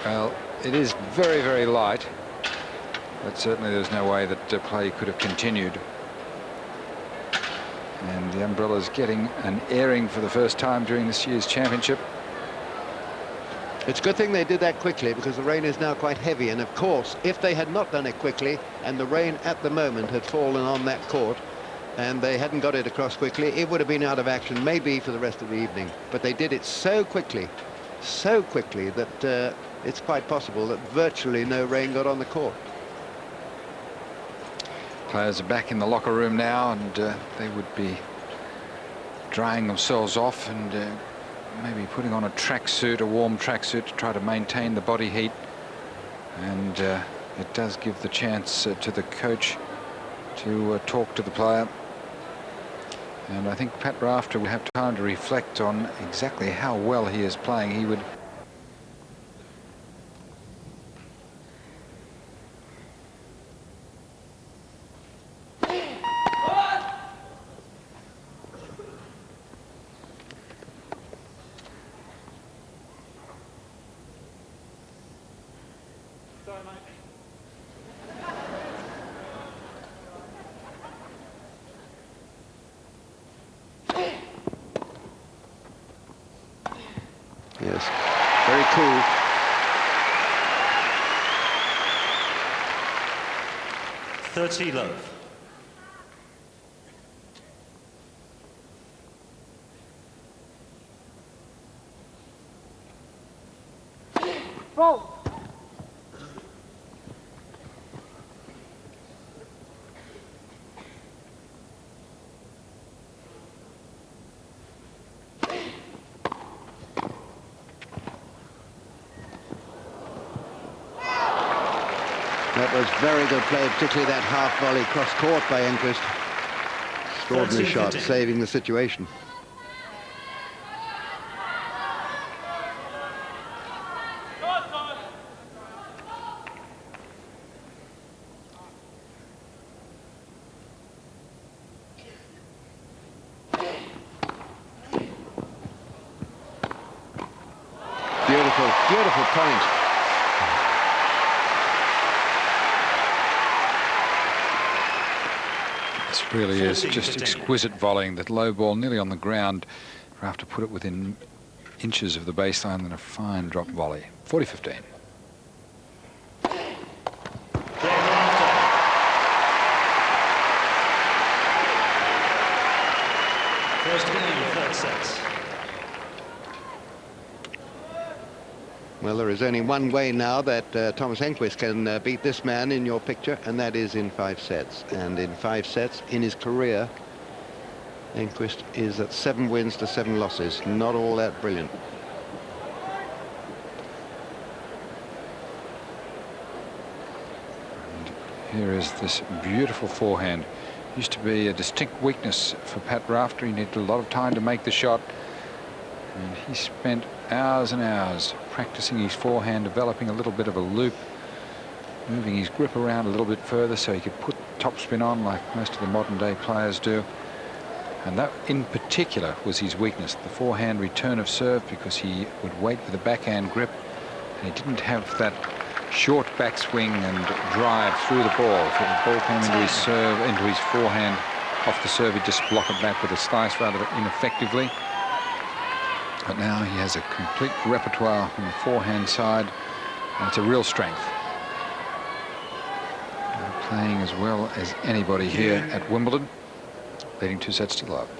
Well, it is very, very light, but certainly there's no way that play could have continued. And the umbrella's getting an airing for the first time during this year's championship. It's a good thing they did that quickly, because the rain is now quite heavy, and of course if they had not done it quickly and the rain at the moment had fallen on that court and they hadn't got it across quickly, it would have been out of action maybe for the rest of the evening. But they did it so quickly that it's quite possible that virtually no rain got on the court. Players are back in the locker room now, and they would be drying themselves off and maybe putting on a tracksuit, a warm tracksuit, to try to maintain the body heat. And it does give the chance to the coach to talk to the player. And I think Pat Rafter will have time to reflect on exactly how well he is playing. He would Yes, very cool. love. Roll. That was very good play, particularly that half volley cross court by Enqvist. Extraordinary shot, saving the situation. Beautiful, beautiful point. This really is just exquisite volleying. That low ball nearly on the ground. Rafter put it within inches of the baseline, and a fine drop volley. 40-15. First game, third set. Well, there is only one way now that Thomas Enqvist can beat this man in your picture, and that is in 5 sets. And in 5 sets in his career, Enqvist is at 7 wins to 7 losses. Not all that brilliant. And here is this beautiful forehand. Used to be a distinct weakness for Pat Rafter. He needed a lot of time to make the shot, and he spent hours and hours practicing his forehand, developing a little bit of a loop, moving his grip around a little bit further so he could put topspin on like most of the modern day players do. And that in particular was his weakness, the forehand return of serve, because he would wait with a backhand grip and he didn't have that short backswing and drive through the ball. If the ball came into his serve, into his forehand off the serve, he'd just block it back with a slice rather ineffectively. But now he has a complete repertoire on the forehand side, and it's a real strength. Playing as well as anybody here at Wimbledon, leading 2 sets to love.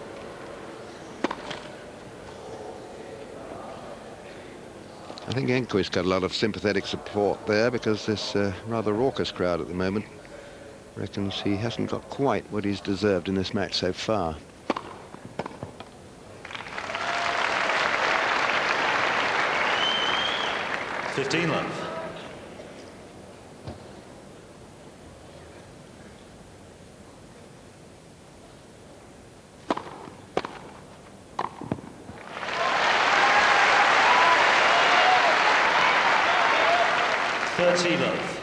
I think Enqvist got a lot of sympathetic support there, because this rather raucous crowd at the moment reckons he hasn't got quite what he's deserved in this match so far. Love. Love.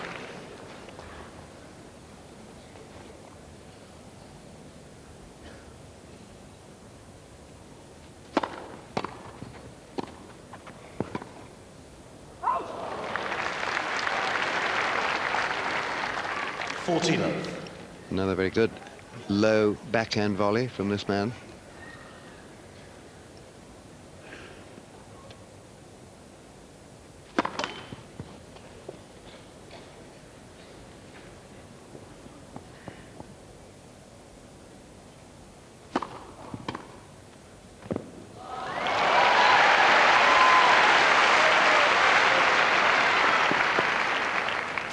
14 love. Another very good low backhand volley from this man.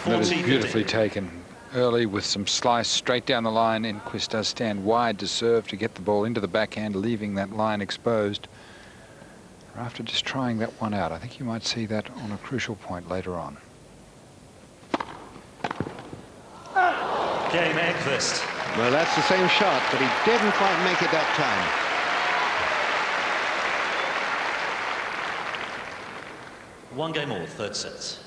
That is beautifully taken early with some slice straight down the line. Enqvist does stand wide to serve to get the ball into the backhand, leaving that line exposed. After just trying that one out, I think you might see that on a crucial point later on. Game Enqvist. Well, that's the same shot, but he didn't quite make it that time. 1 game all, third set.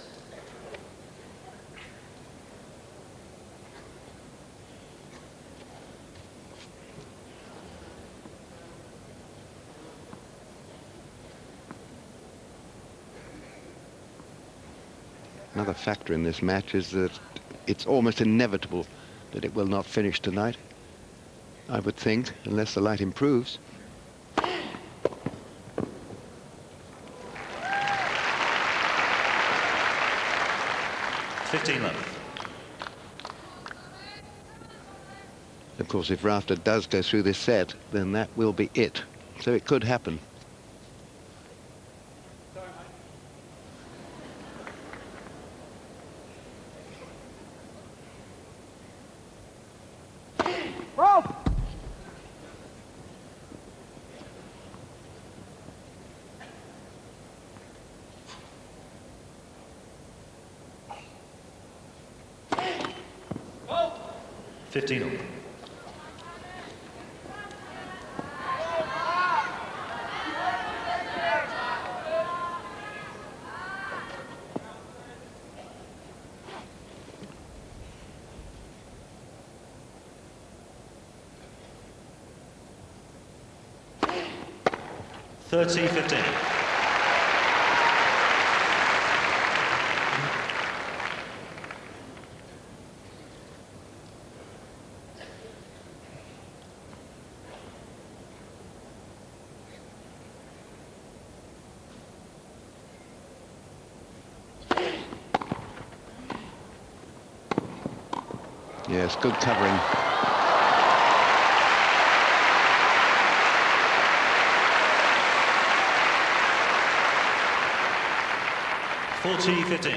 Another factor in this match is that it's almost inevitable that it will not finish tonight, I would think, unless the light improves. love. Of course, if Rafter does go through this set, then that will be it. So it could happen. Rope! Oh. 15 all. Thirty 15. Yes, good covering. Forty 15.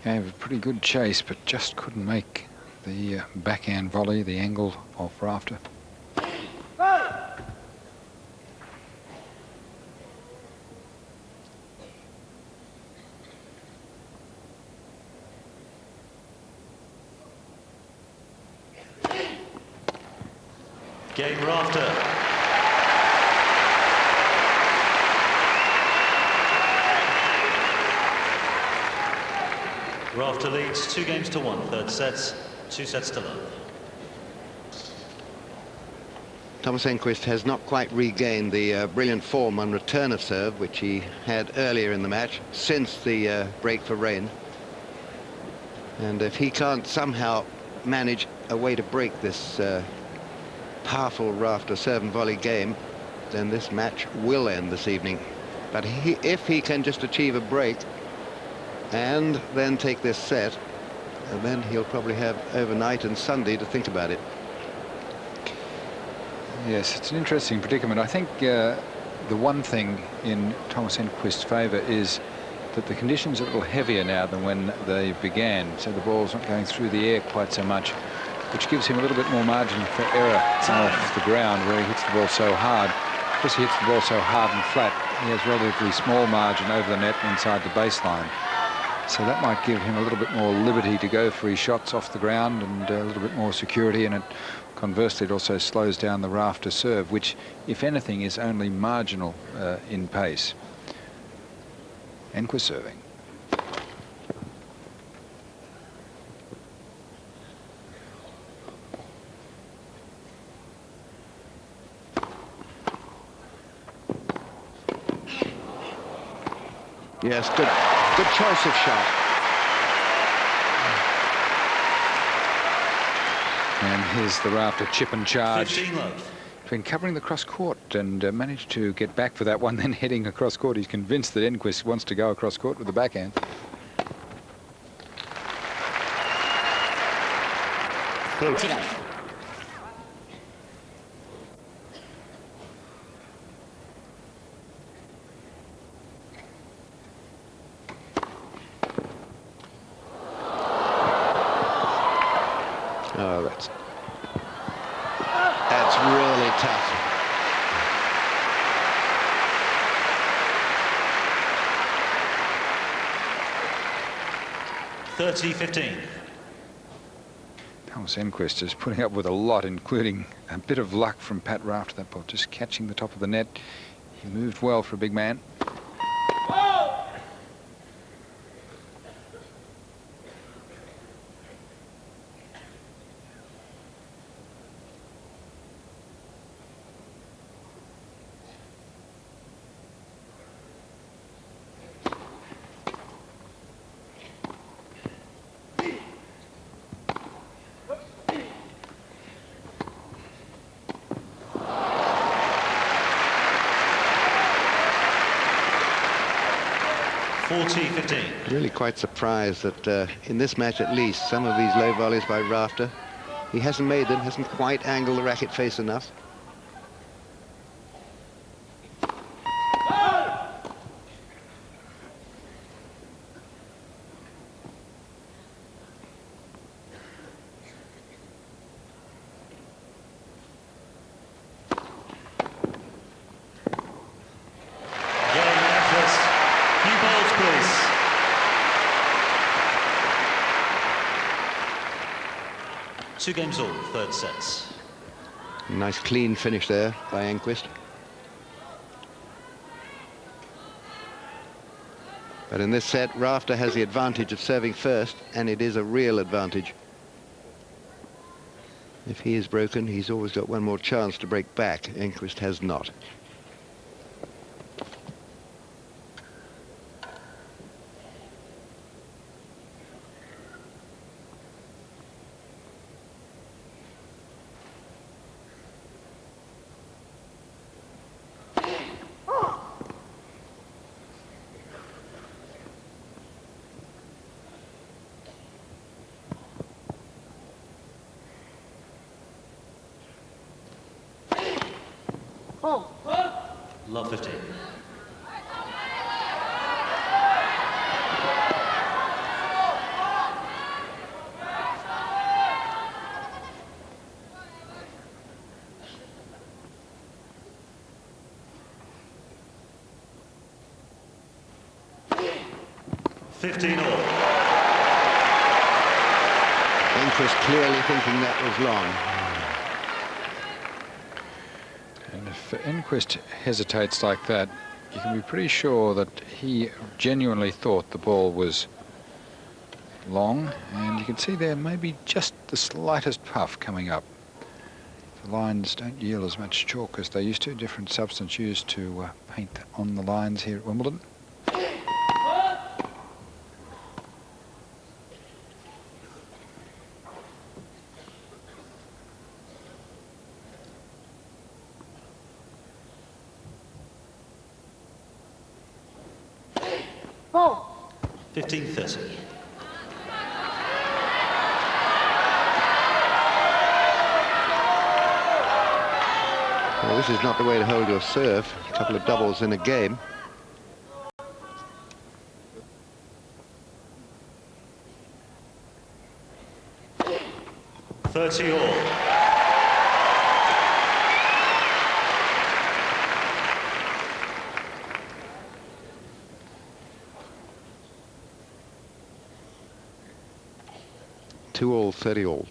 Gave a pretty good chase, but just couldn't make the backhand volley, the angle of Rafter. Game Rafter. Rafter leads 2 games to 1, third sets, 2 sets to love. Thomas Enqvist has not quite regained the brilliant form on return of serve, which he had earlier in the match, since the break for rain. And if he can't somehow manage a way to break this powerful Rafter serve and volley game, then this match will end this evening. But if he can just achieve a break and then take this set, and then he'll probably have overnight and Sunday to think about it. Yes, it's an interesting predicament. I think the one thing in Thomas Enqvist's favour is that the conditions are a little heavier now than when they began, so the ball's not going through the air quite so much, which gives him a little bit more margin for error off the ground where he hits the ball so hard. Because he hits the ball so hard and flat, he has relatively small margin over the net inside the baseline. So that might give him a little bit more liberty to go for his shots off the ground and a little bit more security, and it conversely it also slows down the Rafter serve, which if anything is only marginal in pace. Enqvist serving. Yes, good choice of shot. And here's the rafter chip and charge. 15 love. Been covering the cross court and managed to get back for that one, then heading across court. He's convinced that Enqvist wants to go across court with the backhand. Oh, that's really tough. (30-15). Thomas Enqvist is putting up with a lot, including a bit of luck from Pat Rafter. That ball just catching the top of the net. He moved well for a big man. Really quite surprised that in this match at least, some of these low volleys by Rafter, he hasn't made them, hasn't quite angled the racket face enough. Two games all, third sets. Nice clean finish there by Enqvist. But in this set, Rafter has the advantage of serving first, and it is a real advantage. If he is broken, he's always got one more chance to break back. Enqvist has not. Love 15. All. Enqvist clearly thinking that was long. And if Enqvist hesitates like that, you can be pretty sure that he genuinely thought the ball was long, and you can see there maybe just the slightest puff coming up. The lines don't yield as much chalk as they used to. Different substance used to paint on the lines here at Wimbledon. Oh. 15-30. Well, this is not the way to hold your serve. A couple of doubles in a game. All. Two all, 30 all.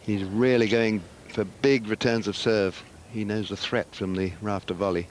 He's really going for big returns of serve. He knows the threat from the Rafter volley.